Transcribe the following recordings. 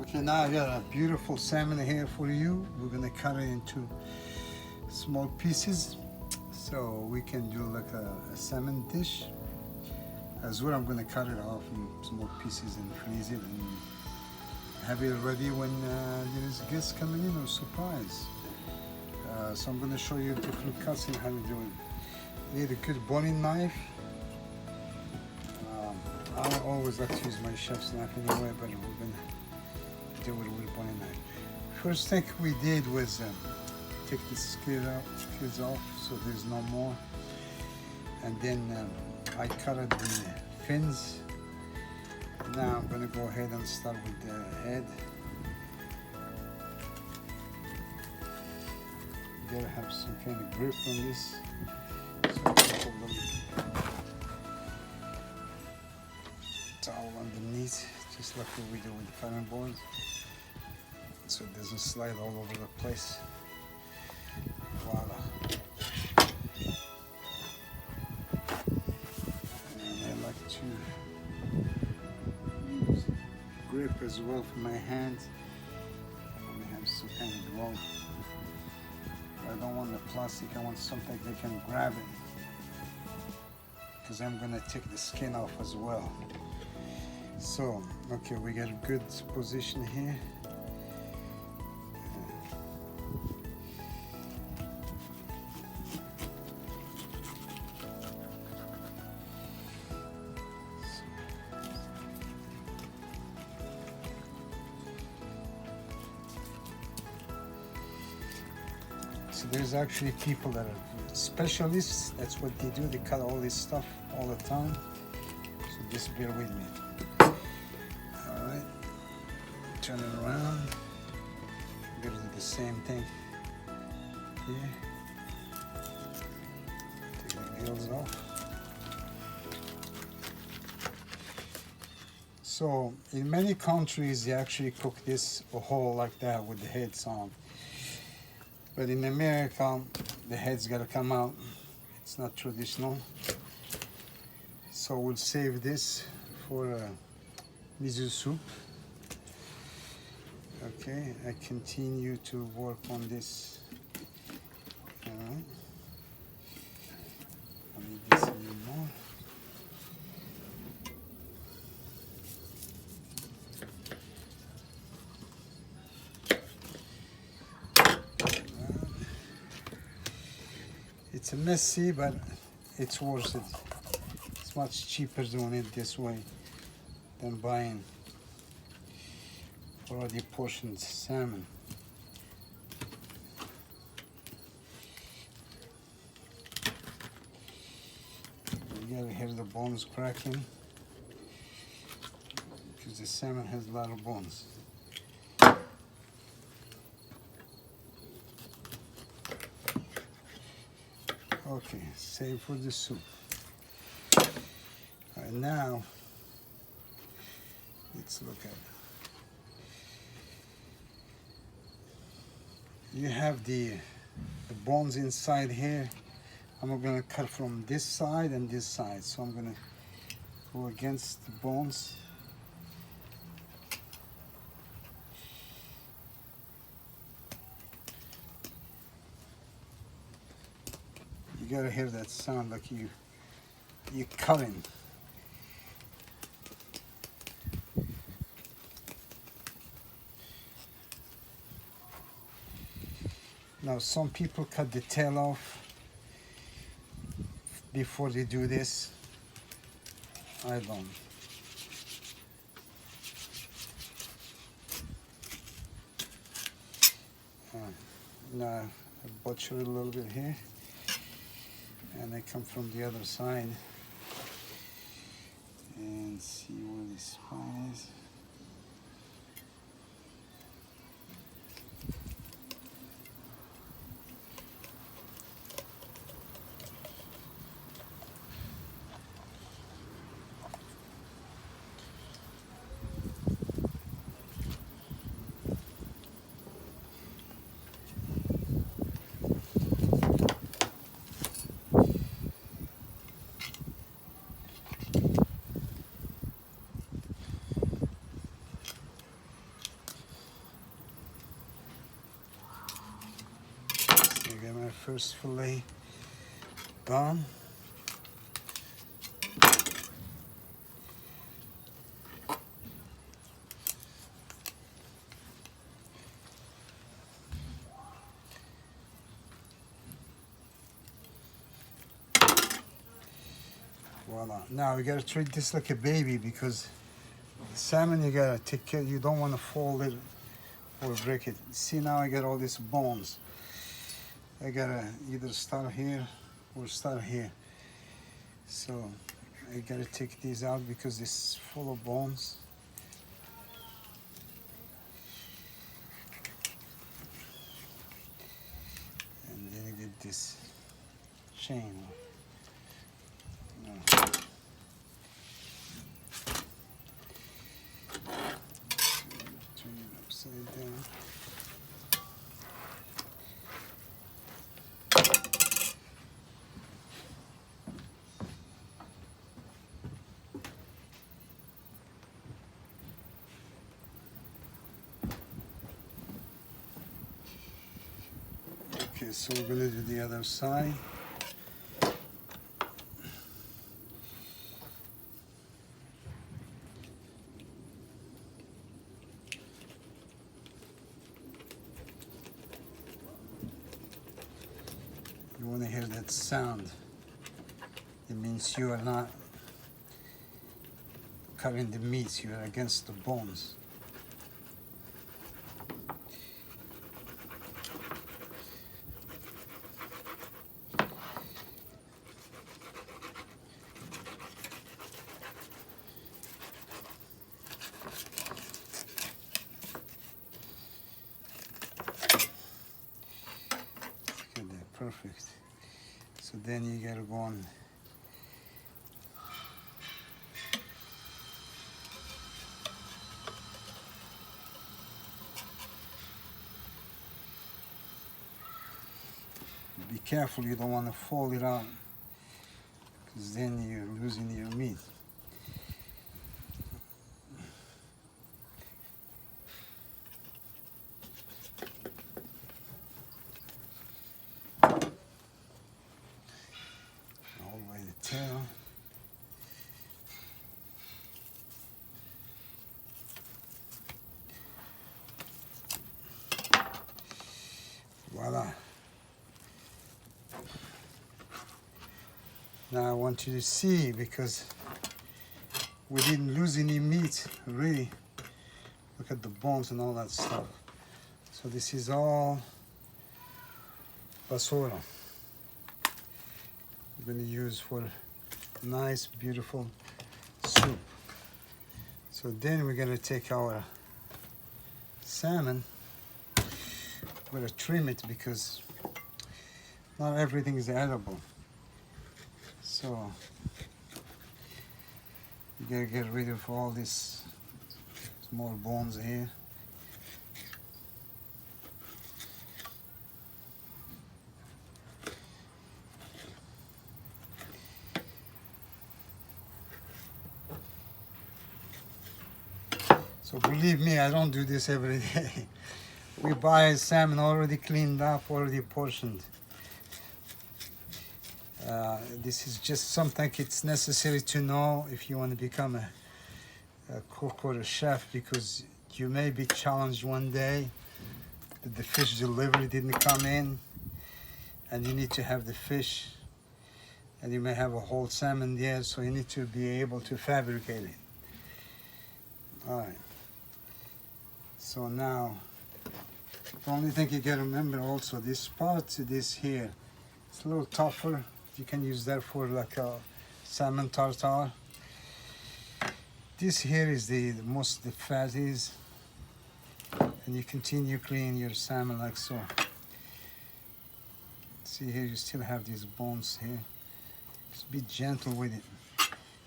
Okay, now I got a beautiful salmon here for you. We're gonna cut it into small pieces so we can do like a salmon dish. As well, I'm gonna cut it off in small pieces and freeze it and have it ready when there is guests coming in or surprise. So I'm gonna show you different cuts and how to do it. You need a good boning knife. I always like to use my chef's knife anyway, but we're gonna do it with a boning knife. First thing we did was take the scales off so there's no more, and then I cut out the fins. Now I'm gonna go ahead and start with the head. You gotta have some kind of grip on this. So it's all underneath, just like what we do with the cutting boards, so it doesn't slide all over the place. Voila. And I like to use grip as well for my hands. I want to have some kind of glove. I don't want the plastic, I want something that can grab it, because I'm going to take the skin off as well. So, okay, we got a good position here. So there's actually people that are specialists. That's what they do. They cut all this stuff all the time. So just bear with me. All right, turn it around. We're gonna do the same thing here. Take the gills off. So in many countries, they actually cook this whole like that with the heads on. But in America, the head's gotta come out. It's not traditional. So we'll save this for miso soup. Okay, I continue to work on this. All right. I need this a little more. It's messy, but it's worth it. It's much cheaper doing it this way than buying already portioned salmon. You gotta hear the bones cracking, because the salmon has a lot of bones. Okay, save for the soup. And now, let's look at it. You have the bones inside here. I'm gonna cut from this side and this side. So I'm gonna go against the bones. You gotta hear that sound like you're cutting. Now some people cut the tail off before they do this. I don't. Now I butcher it a little bit here. And I come from the other side and see where the spine is. first fillet done. Voila. Now we gotta treat this like a baby because salmon you gotta take care. You don't want to fold it or break it. See, now I got all these bones. I gotta either start here or start here. So I gotta take these out because this is full of bones. And then I get this chain. Turn it upside down. Okay, so we're gonna do the other side. You want to hear that sound. It means you are not cutting the meat, you are against the bones. Perfect. So then you gotta go on. Be careful, you don't want to fold it out because then you're losing your meat. Tail. Voila. Now I want you to see, because we didn't lose any meat, really. Look at the bones and all that stuff. So this is all basura. We're going to use for nice, beautiful soup. So then we're going to take our salmon. We're going to trim it because not everything is edible. So you got to get rid of all these small bones here. So believe me, I don't do this every day. We buy salmon already cleaned up, already portioned. This is just something it's necessary to know if you want to become a cook or a chef, because you may be challenged one day that the fish delivery didn't come in and you need to have the fish, and you may have a whole salmon there, so you need to be able to fabricate it. All right. So now, the only thing you gotta remember also, this part, this here, it's a little tougher. You can use that for like a salmon tartare. This here is the most the fat is, and you continue cleaning your salmon like so. See here, you still have these bones here. Just be gentle with it.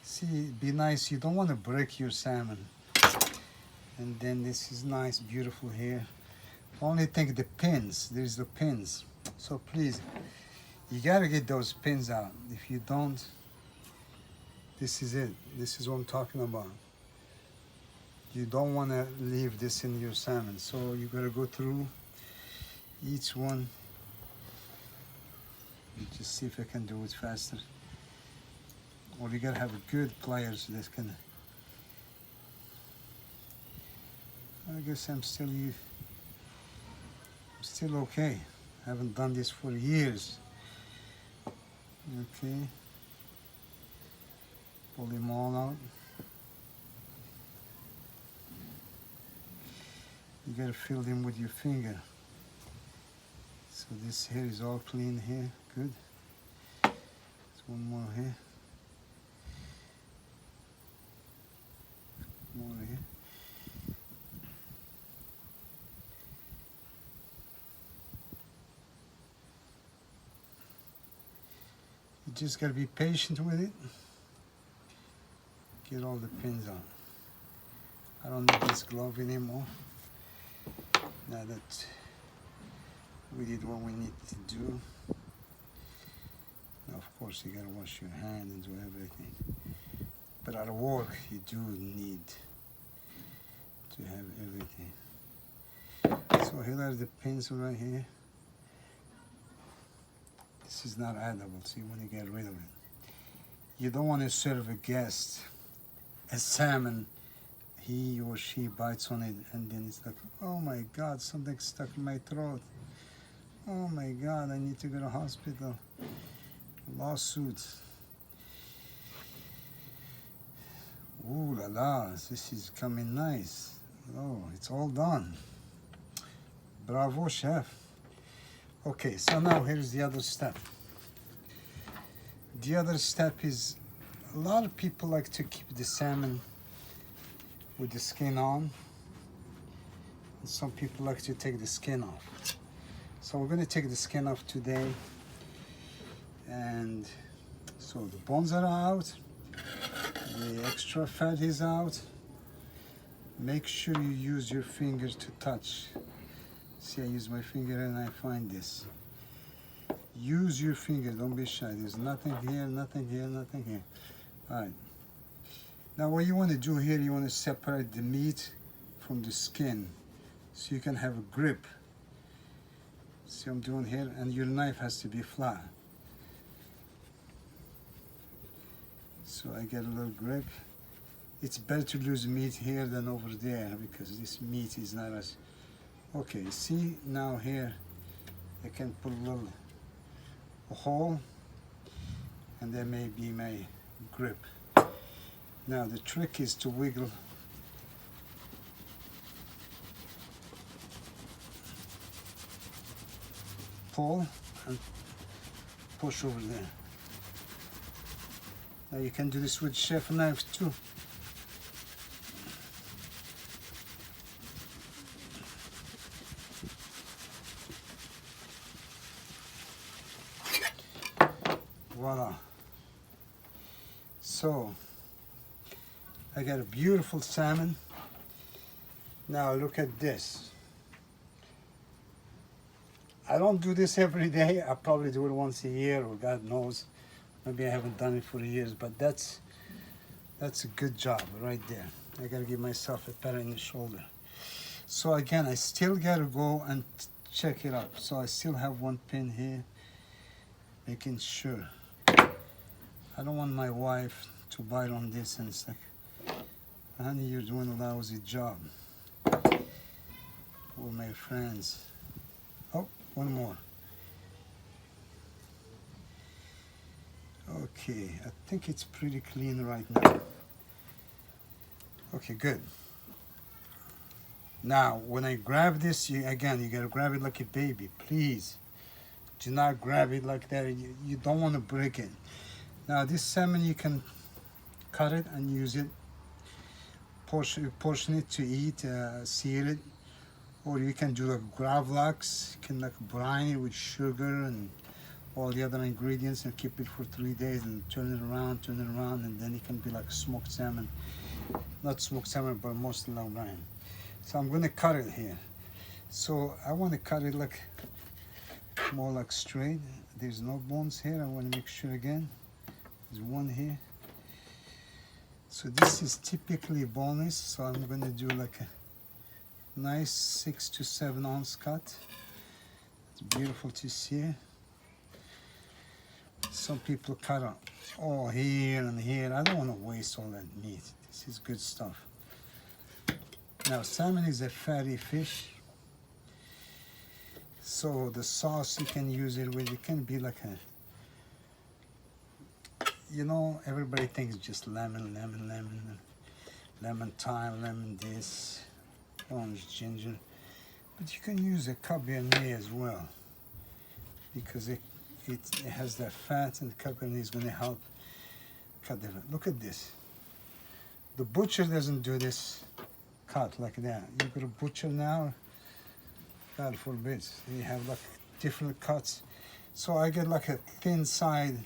See, be nice. You don't want to break your salmon. And then this is nice, beautiful here. Only thing, the pins, there's the pins. So please, you gotta get those pins out. If you don't, this is it. This is what I'm talking about. You don't wanna leave this in your salmon. So you gotta go through each one Let's just see if I can do it faster. Or you gotta have a good pliers that can. I guess I'm still okay. I haven't done this for years. Okay. Pull them all out. You gotta fill them with your finger. So this here is all clean here. Good. There's one more here. More here. You just gotta be patient with it. Get all the pins on. I don't need this glove anymore. Now that we did what we need to do. Now of course you gotta wash your hand and do everything. But at work you do need to have everything. So here are the pins right here. This is not edible, so you want to get rid of it. You don't want to serve a guest a salmon, he or she bites on it, and then it's like, oh my God, something stuck in my throat. Oh my God, I need to go to hospital. Lawsuit. Ooh la la, this is coming nice. Oh, it's all done. Bravo, chef. Okay, so now here's the other step. The other step is, a lot of people like to keep the salmon with the skin on. And some people like to take the skin off. So we're going to take the skin off today. And so the bones are out. The extra fat is out. Make sure you use your fingers to touch. See, I use my finger and I find this. Use your finger, don't be shy. There's nothing here, nothing here, nothing here. All right. Now what you want to do here, you want to separate the meat from the skin so you can have a grip. See what I'm doing here? And your knife has to be flat. So I get a little grip. It's better to lose meat here than over there because this meat is not as... Okay, see now here I can put a little hole and there may be my grip. Now the trick is to wiggle pull and push over there. Now you can do this with chef knife too. Voila. So I got a beautiful salmon. Now look at this. I don't do this every day. I probably do it once a year, or God knows. Maybe I haven't done it for years, but that's a good job right there. I gotta give myself a pat on the shoulder. So again, I still gotta go and check it up. So I still have one pin here, making sure. I don't want my wife to bite on this and it's like, honey, you're doing a lousy job. Or my friends. Oh, one more. Okay, I think it's pretty clean right now. Okay, good. Now, when I grab this, you gotta grab it like a baby, please. Do not grab it like that. You don't want to break it. Now, this salmon, you can cut it and use it, portion it to eat, sear it, or you can do like gravlax. You can like brine it with sugar and all the other ingredients and keep it for 3 days and turn it around, and then it can be like smoked salmon. Not smoked salmon, but mostly long brine. So I'm gonna cut it here. So I want to cut it like more like straight. There's no bones here. I want to make sure again. There's one here. So this is typically boneless. So I'm gonna do like a nice 6 to 7 ounce cut. It's beautiful to see. Some people cut up all here and here. I don't want to waste all that meat. This is good stuff. Now, salmon is a fatty fish, so the sauce you can use it with, it can be like a, you know, everybody thinks just lemon, lemon thyme, lemon this, orange ginger, but you can use a cabernet as well, because it has that fat, and cabernet is going to help cut the. Look at this. The butcher doesn't do this cut like that. You go to butcher now, God forbid, you have like different cuts. So I get like a thin side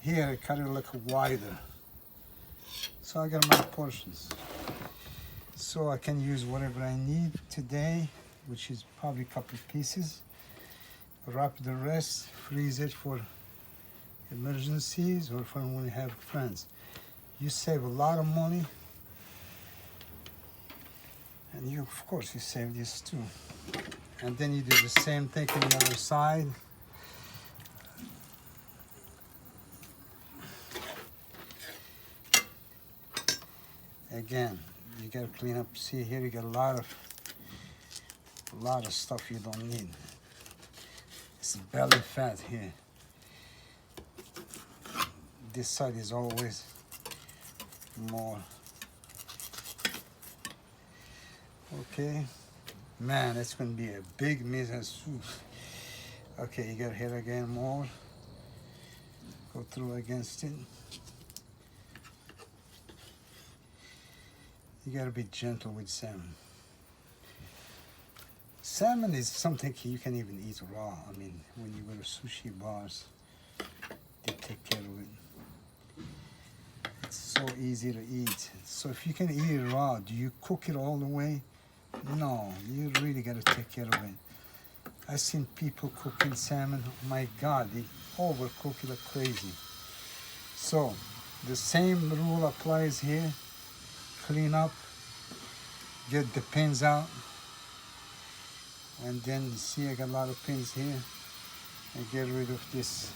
here, I cut it like wider. So I got my portions. So I can use whatever I need today, which is probably a couple of pieces. Wrap the rest, freeze it for emergencies or for when you have friends. You save a lot of money, and you, of course, you save this too. And then you do the same thing on the other side. Again, you gotta clean up. See here, you got a lot of stuff you don't need. It's belly fat here. This side is always more. Okay, man, it's gonna be a big miso soup. Okay, you gotta hit again more. Go through against it. You gotta be gentle with salmon. Salmon is something you can even eat raw. I mean, when you go to sushi bars, they take care of it. It's so easy to eat. So if you can eat it raw, do you cook it all the way? No, you really gotta take care of it. I've seen people cooking salmon. Oh my God, they overcook it like crazy. So the same rule applies here. Clean up, get the pins out, and then see I got a lot of pins here, and get rid of this.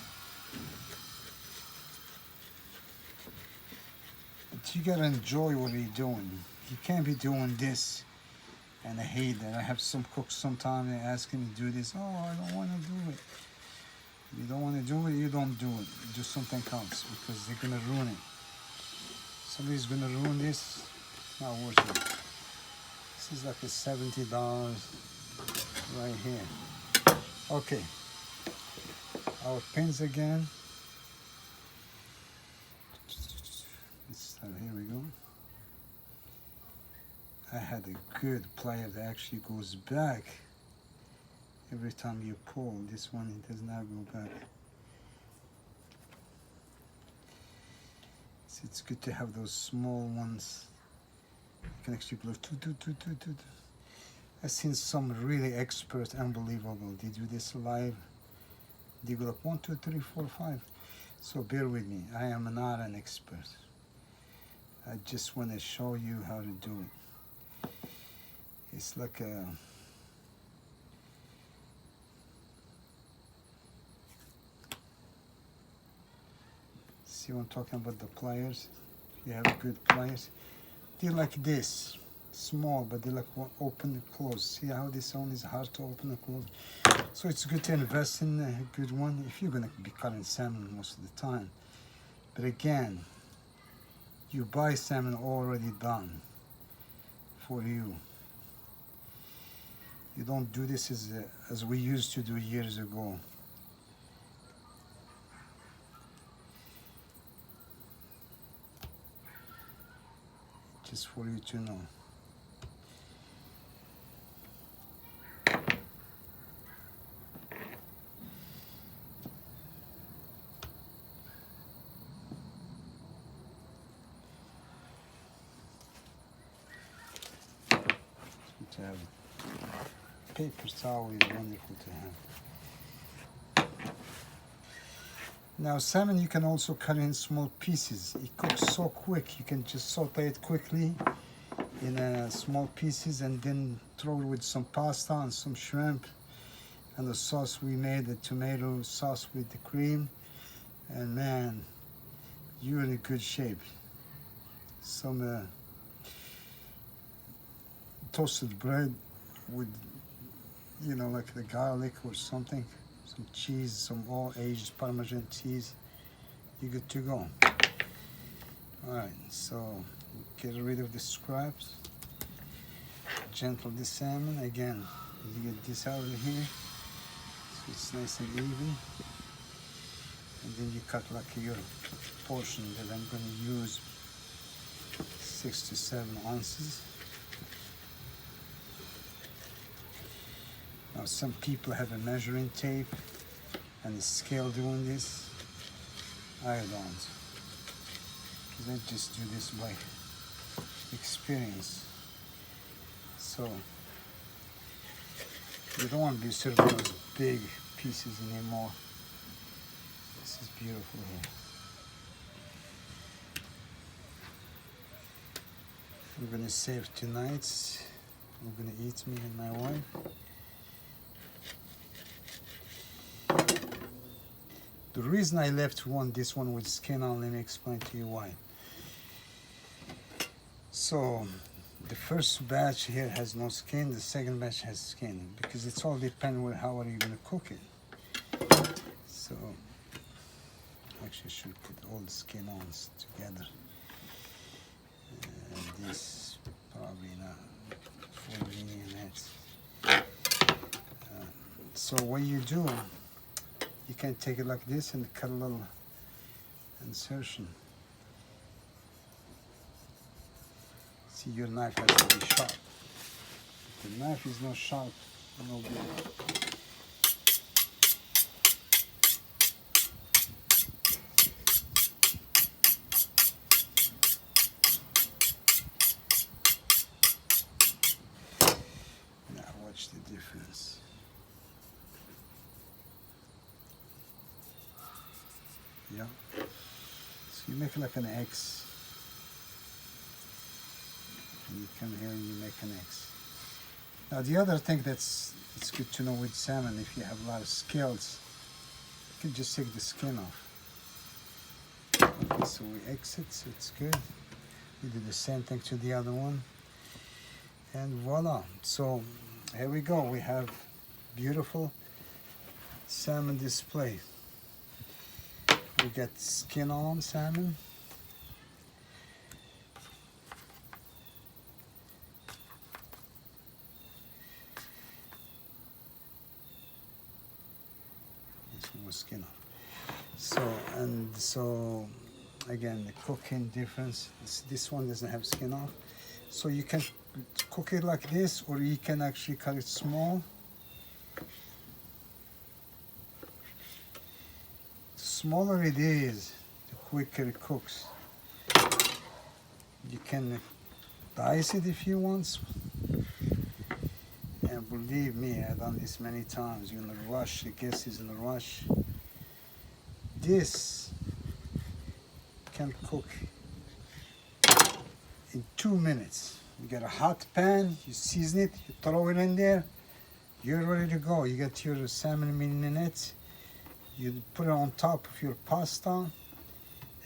But you gotta enjoy what you're doing. You can't be doing this, and I hate that. I have some cooks sometimes, they ask me to do this. Oh, I don't want to do it. You don't want to do it, you don't do it. Do something else, because they're gonna ruin it. Somebody's gonna ruin this. Not worth it. This is like a $70 right here. Okay, our pins again. Here we go. I had a good plier that actually goes back every time you pull. This one, it does not go back. So it's good to have those small ones. You can actually blow two. I've seen some really expert, unbelievable. They do this live. They go like 1, 2, 3, 4, 5. So bear with me. I am not an expert. I just want to show you how to do it. It's like a see what I'm talking about, the pliers. If you have good pliers, they're like this, small, but they like open and close. See how this one is hard to open and close? So it's good to invest in a good one if you're gonna be cutting salmon most of the time. But again, you buy salmon already done for you. You don't do this as we used to do years ago. Just for you to know. To have paper towel is wonderful to have. Now salmon you can also cut in small pieces. It cooks so quick, you can just saute it quickly in small pieces and then throw it with some pasta and some shrimp and the sauce we made, the tomato sauce with the cream. And man, you're in good shape. Some toasted bread with, you know, like the garlic or something, some cheese, some all aged Parmesan cheese. You're good to go. All right, so get rid of the scraps. Gentle the salmon again. You get this out of here, so it's nice and even. And then you cut like your portion that I'm going to use, 6 to 7 ounces. Now some people have a measuring tape and a scale doing this. I don't, because I just do this by experience. So you don't want to be serving those big pieces anymore. This is beautiful here. We're gonna save tonight. We're gonna eat, me and my wife. The reason I left this one with skin on, let me explain to you why. So the first batch here has no skin, the second batch has skin, because it's all depends on how are you gonna cook it. So actually I should put all the skin on together. And this probably not 40 minutes. So what you do, you can take it like this and cut a little insertion. See, your knife has to be sharp. If the knife is not sharp, no good. Now watch the difference. Yeah. So you make it like an X. And you come here and you make an X. Now the other thing it's good to know with salmon, if you have a lot of scales, you can just take the skin off. Okay, so we exit, so it's good. We do the same thing to the other one. And voila. So here we go. We have beautiful salmon display. We got skin on salmon. This one was skin off. So again, the cooking difference. This one doesn't have skin off. So you can cook it like this, or you can actually cut it small. The smaller it is, the quicker it cooks. You can dice it if you want. And believe me, I've done this many times. You're in a rush, the guest is in a rush. This can cook in 2 minutes. You get a hot pan, you season it, you throw it in there, you're ready to go. You get your salmon mignonette, you put it on top of your pasta,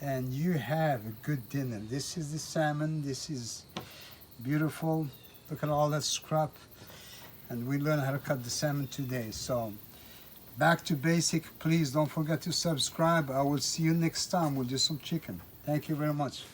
and you have a good dinner. This is the salmon. This is beautiful. Look at all that scrap. And we learned how to cut the salmon today. So back to basic. Please don't forget to subscribe. I will see you next time. We'll do some chicken. Thank you very much.